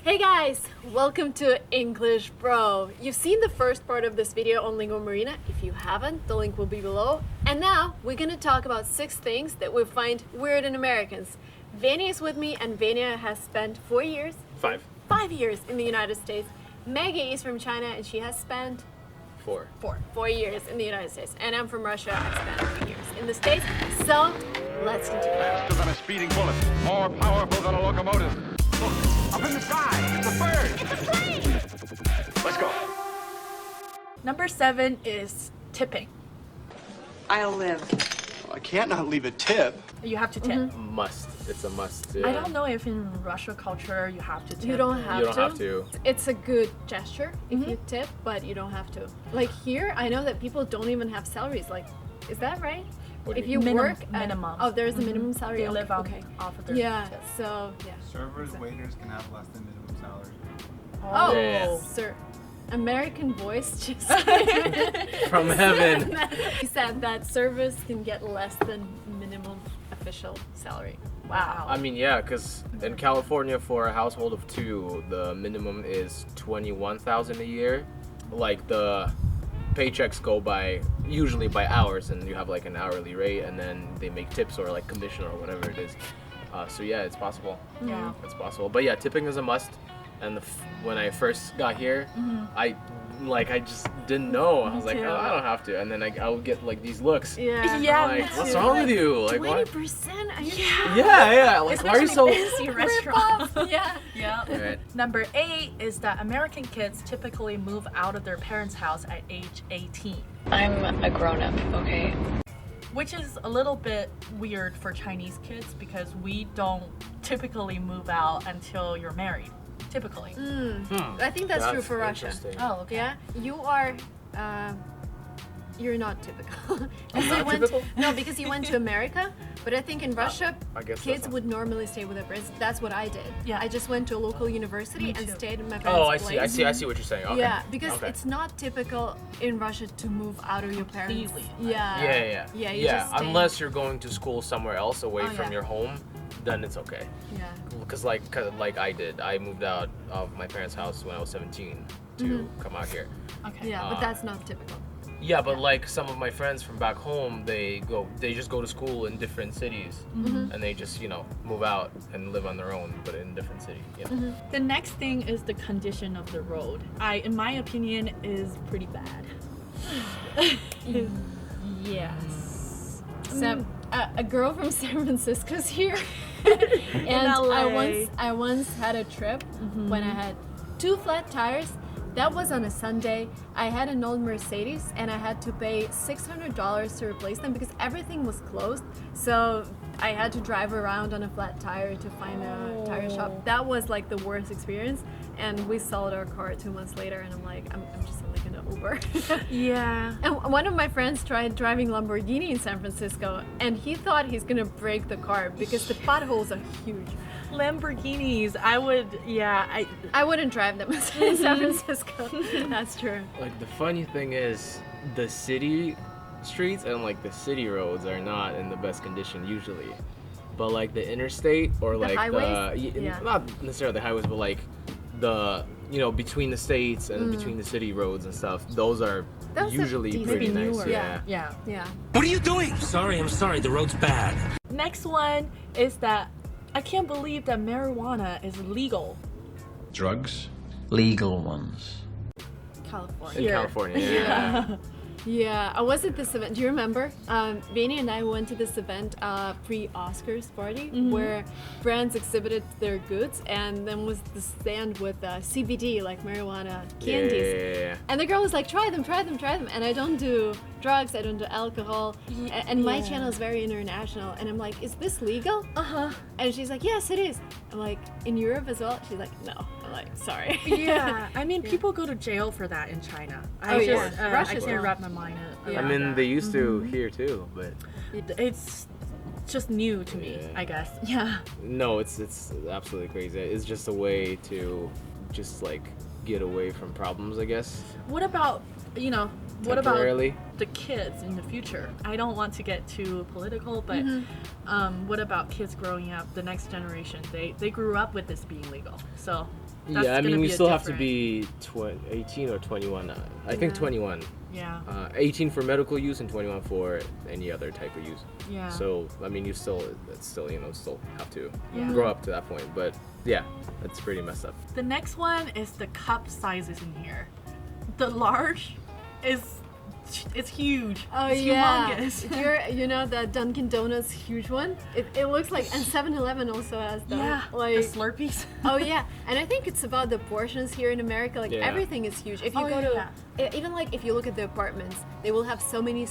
Hey guys, welcome to English Bro. You've seen the first part of this video on linguamarina. If you haven't, the link will be below. And now we're gonna talk about 6 things that we find weird in Americans. Venya is with me, and Venya has spent 4 years. 5. 5 years in the United States. Maggie is from China, and she has spent 4. 4 years in the United States. And I'm from Russia. I've spent 3 years in the States. So let's continue. Faster than a speeding bullet, more powerful than a locomotive. Look, up in the sky, it's a bird. It's a plane. Let's go. Number 7 is tipping. I'll live. I can't not leave a tip. You have to tip. Must. It's a must. Yeah. I don't know if in Russia culture you have to tip. You don't have You don't have to. It's a good gesture if you tip, but you don't have to. Like here, I know that people don't even have salaries. Like, is that right? What do If you you Minimum- work at, minimum. oh, there's a minimum salary. They live on, okay. off of their Yeah. tip. So yeah. Servers, waiters can have less than minimum salary. Oh, Yeah. sir. American voice just From heaven. He said that service can get less than minimum official salary. Wow. I mean, yeah, because in California, for a household of 2, the minimum is $21,000 a year. Like the paychecks go by usually by hours, and you have like an hourly rate, and then they make tips or like commission or whatever it is. So yeah, it's possible. Yeah. It's possible. But yeah, tipping is a must. And when I first got here, I just didn't know. I was like, too. oh, I don't have to. And then I would get like these looks. Yeah. Yeah, Like, me what's too. wrong with you? Like, what? 20%? Are you Yeah. Like, why are you so? fancy restaurant? Yeah. Yeah. Right. Number 8 is that American kids typically move out of their parents' house at age 18, I'm a grown-up, okay? which is a little bit weird for Chinese kids because we don't typically move out until you're married. Typically. I think that's true for Russia. Interesting. Oh, okay. Yeah, you are. You're not typical. I'm not went, typical? No, because you went to America. But I think in Russia, I guess kids that's- would normally stay with their parents. That's what I did. Yeah. I just went to a local university Me and too. stayed in my Oh, parents' I place. see what you're saying. Okay. Yeah, because Okay. it's not typical in Russia to move out of your parents. Completely. Yeah. Yeah. Yeah, you just stay. Unless you're going to school somewhere else away Oh, from yeah. your home, then it's okay. Yeah. Because like I did, I moved out of my parents' house when I was 17 to come out here. Okay. Yeah, but that's not typical. Yeah, but like some of my friends from back home, they just go to school in different cities, and they just move out and live on their own, but in a different city. You know? The next thing is the condition of the road. In my opinion, is pretty bad. Yes. So a girl from San Francisco's here, and LA. I once had a trip when I had 2 flat tires. That was on a Sunday. I had an old Mercedes, and I had to pay $600 to replace them because everything was closed. So I had to drive around on a flat tire to find a tire shop. That was like the worst experience. And we sold our car 2 months later, and I'm like, I'm just only gonna Uber. Yeah. And one of my friends tried driving Lamborghini in San Francisco, and he thought he's gonna break the car because the potholes are huge. Lamborghinis. I wouldn't drive them in San Francisco. That's true. Like the funny thing is, the city streets and like the city roads are not in the best condition usually, but like the interstate or like highways? Yeah. not necessarily the highways, but like the between the states and between the city roads and stuff, those are Those are usually decent. pretty Maybe nice. newer. Yeah. Yeah. Yeah. What are you doing? I'm sorry, the road's bad. Next one is that I can't believe that marijuana is legal. Drugs? Legal ones. California. In California. Yeah. Yeah, I was at this event. Do you remember? Venya and I went to this event pre-Oscars party where brands exhibited their goods, and then was the stand with CBD, like marijuana candies. Yeah. And the girl was like, try them. And I don't do drugs, I don't do alcohol. And my channel is very international. And I'm like, is this legal? And she's like, yes, it is. I'm like, in Europe as well? She's like, no. I'm like, sorry. Yeah. I mean, people go to jail for that in China. Oh, yeah. I Russia's can't well. wrap my mind Yeah. I around mean, that. they used to here too, but It's just new to me, Yeah. I guess. Yeah. no, it's absolutely crazy. It's just a way to just like get away from problems, I guess. What about, what about Temporarily. the kids in the future? I don't want to get too political, but what about kids growing up, the next generation? They grew up with this being legal. So That's Yeah, I mean, gonna we be a still have to different- be 18 or 21. I think 21. Yeah. 18 for medical use and 21 for any other type of use. Yeah. So, I mean, still have to Yeah. grow up to that point. But yeah, that's pretty messed up. The next one is the cup sizes in here. The large is it's huge. Oh it's yeah, humongous. you know the Dunkin' Donuts huge one. It looks like, and 7-Eleven also has them. Yeah, like the Slurpees. Oh yeah, and I think it's about the portions here in America. Like Yeah. everything is huge. If you Oh, go yeah. to even like if you look at the apartments, they will have so much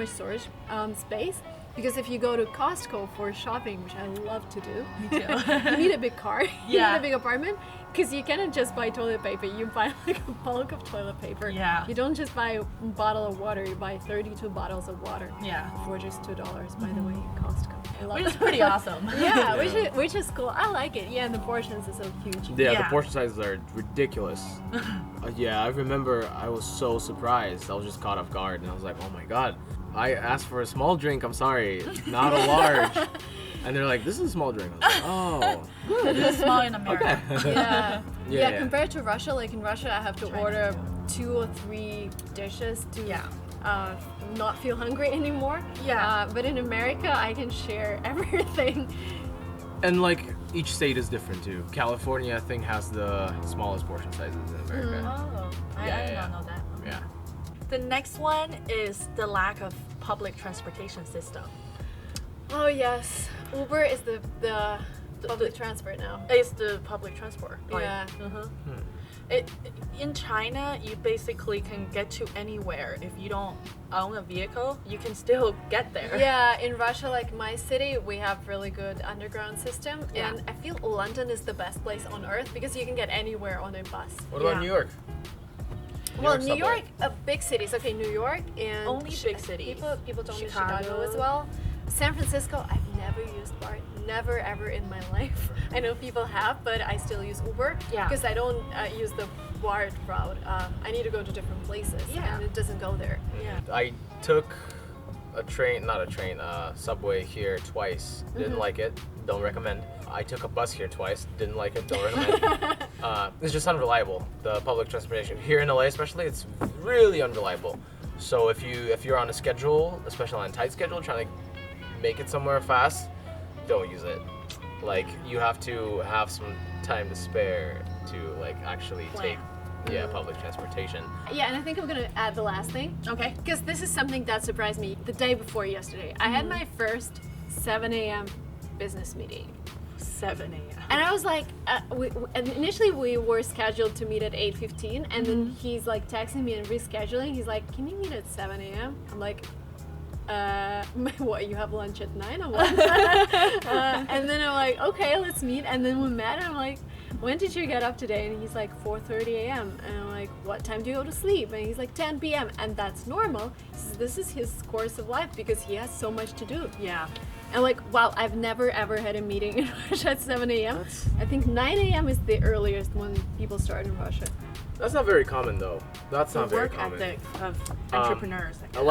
storage space. Because if you go to Costco for shopping, which I love to do, Me too. you need a big car. You Yeah. need a big apartment. Because you cannot just buy toilet paper. You buy like a bulk of toilet paper. Yeah. You don't just buy a bottle of water. You buy 32 bottles of water. Yeah. For just $2, by the way, in Costco. I love Which is it. pretty awesome. Yeah, which is cool. I like it. Yeah, and the portions are so huge. Yeah, Yeah. the portion sizes are ridiculous. Yeah, I remember I was so surprised. I was just caught off guard, and I was like, oh my god. I asked for a small drink, I'm sorry, not a large. And they're like, this is a small drink. I was like, oh. It is small in America. Okay. Yeah. Yeah. Compared to Russia, like in Russia, I have to China order 2 or 3 dishes to Yeah. not feel hungry anymore. Yeah. But in America, I can share everything. And like, each state is different too. California, I think, has the smallest portion sizes in America. Oh, I Yeah, did yeah. not know that. Yeah. The next one is the lack of public transportation system. Oh yes, Uber is the public transport now. It's the public transport. Yeah. In China, you basically can get to anywhere. If you don't own a vehicle, you can still get there. Yeah, in Russia, like my city, we have really good underground system, Yeah. and I feel London is the best place on earth because you can get anywhere on a bus. What about Yeah. New York? Well, York New subway. York, big cities. Okay, New York and Only big cities. People told me Chicago. Chicago as well. San Francisco, I've never used BART, never ever in my life. I know people have, but I still use Uber Yeah. because I don't use the BART route. I need to go to different places, Yeah. and it doesn't go there. Yeah. I took subway here twice. Didn't like it. Don't recommend. I took a bus here twice. Didn't like it. Don't recommend. It's just unreliable. The public transportation here in LA, especially, it's really unreliable. So if you're on a schedule, especially on a tight schedule, trying to make it somewhere fast, don't use it. Like, you have to have some time to spare to like actually take public transportation. Yeah, and I think I'm gonna add the last thing. Okay. Because this is something that surprised me the day before yesterday. I had my first 7 a.m. business meeting. 7 a.m. And I was like, and initially we were scheduled to meet at 8:15, and then he's like texting me and rescheduling. He's like, can you meet at 7 a.m.? I'm like, what, you have lunch at 9 or what? And then I'm like, okay, let's meet. And then we met, and I'm like, when did you get up today? And he's like, 4:30 a.m. And I'm like, what time do you go to sleep? And he's like, 10 p.m. And that's normal. He says, this is his course of life because he has so much to do. Yeah. And like, wow, I've never ever had a meeting in Russia at 7 a.m. I think 9 a.m. is the earliest when people start in Russia. That's not very common though. That's The not very work common. ethic of entrepreneurs. I guess.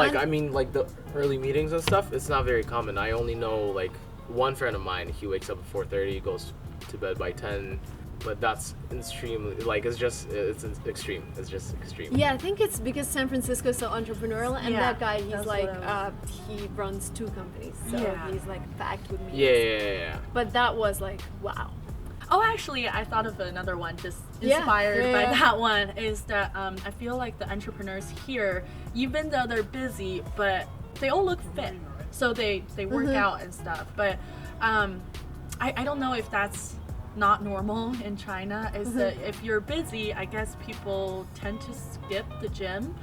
Like the early meetings and stuff, it's not very common. I only know like one friend of mine, he wakes up at 4:30, goes to bed by 10, but that's extremely, like, it's extreme. It's just extreme. Yeah, I think it's because San Francisco is so entrepreneurial, and Yeah, that guy, he's that's like, what I he runs 2 companies, so Yeah. he's like packed with meetings. Yeah. But that was like, wow. Oh, actually, I thought of another one just Yeah, inspired yeah, by yeah. that one. Is that I feel like the entrepreneurs here, even though they're busy, but they all look fit, so they work out and stuff. But I don't know if that's not normal in China. Is that if you're busy, I guess people tend to skip the gym.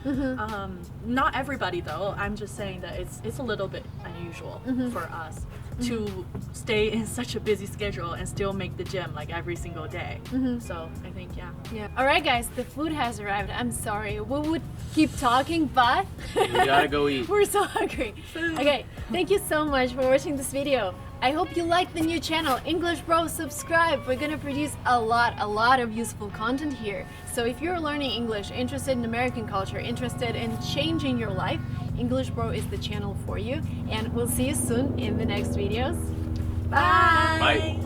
Not everybody though. I'm just saying that it's a little bit unusual for us to stay in such a busy schedule and still make the gym like every single day. So I think Yeah. All right, guys, the food has arrived. I'm sorry. We would keep talking, but You gotta go eat. we're so hungry. Okay, thank you so much for watching this video. I hope you like the new channel, English Bro. Subscribe. We're gonna produce a lot of useful content here. So if you're learning English, interested in American culture, interested in changing your life, English Bro is the channel for you. And we'll see you soon in the next videos. Bye! Bye.